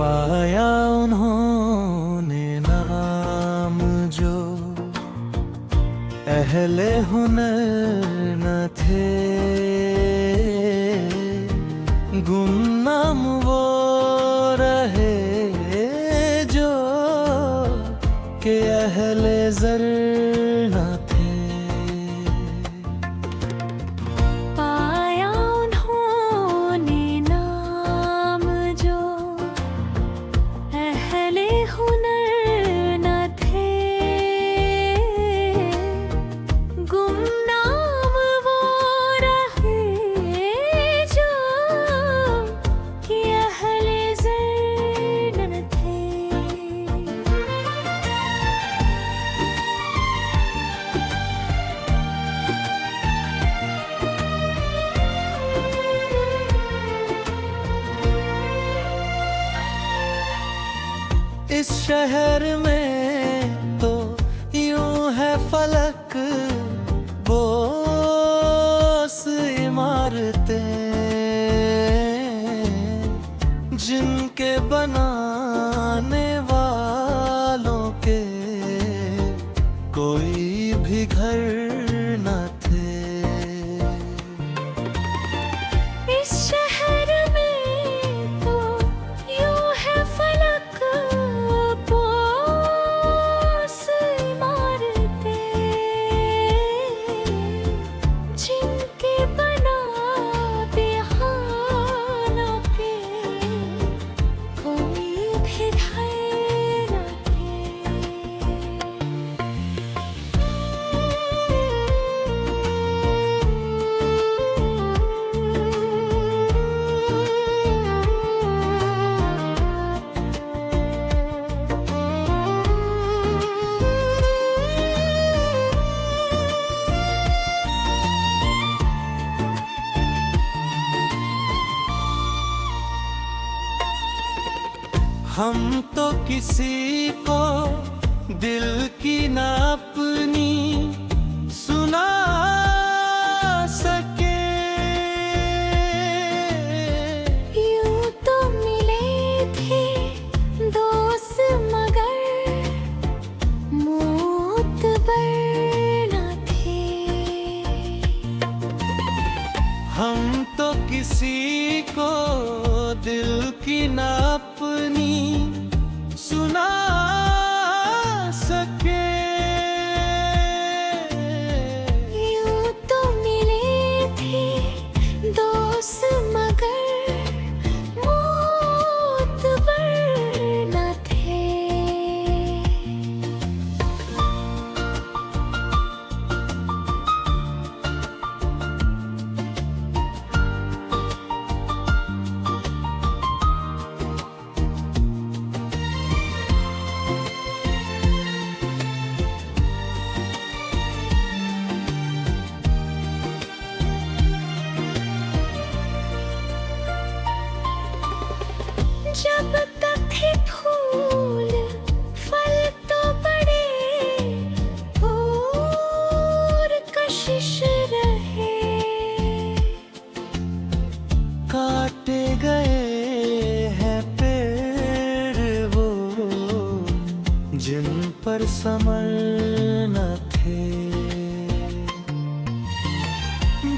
पाया उन्होंने नाम जो अहले हुनर न थे, गुमनाम वो रहे जो के अहले ज़र न थे। पाया उन्होंने नाम जो अहले हुनर न थे, गुमनाम वो रहे जो कि अहले ज़र न थे। इस शहर में तो यूं है फलक बोस इमारतें, जिनके बनाने वालों के कोई भी घर न थे। इस शहर में तो यूं है फलक बोस इमारतें, जिनके बनाते हालों के कोई भी घर न थे। हम तो किसी को दिल की ना अपनी सुना सके, यूं तो मिले थे दोस्त मगर मोतबर न थे। हम तो किसी को दिल की ना अपनी सुना सके, यूं तो मिले थे दोस्त मगर मोतबर न थे। जब तक थे फूल फल तो बड़े और कशिश रहे, काटे गए हैं पेड़ वो जिन पर समर न थे।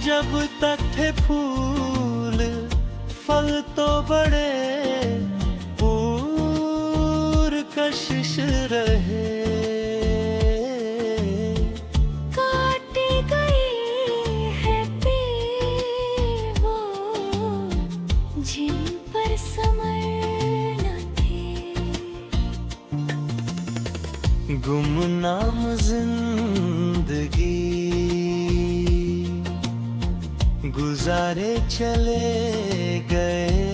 जब तक थे फूल फल तो बड़े कशिश रहे, काटे गए हैं पेड़ वो जिन पर समर न थे। गुमनाम जिंदगी गुजारे चले गए,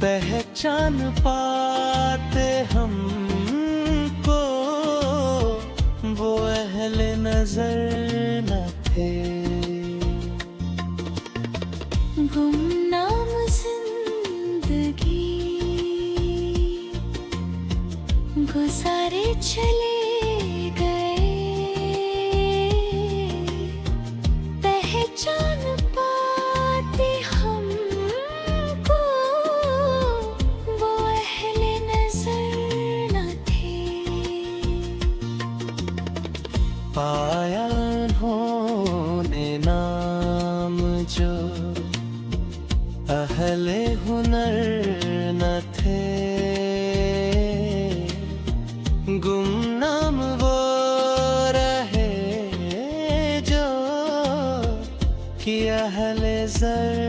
पहचान पाते हमको वो अहले नजर न थे। गुमनाम जिंदगी गुजारे चले गए, पहचान पाते हमको पाया उन्होंने नाम जो अहले हुनर न थे। गुमनाम वो रहे जो कि अहले ज़र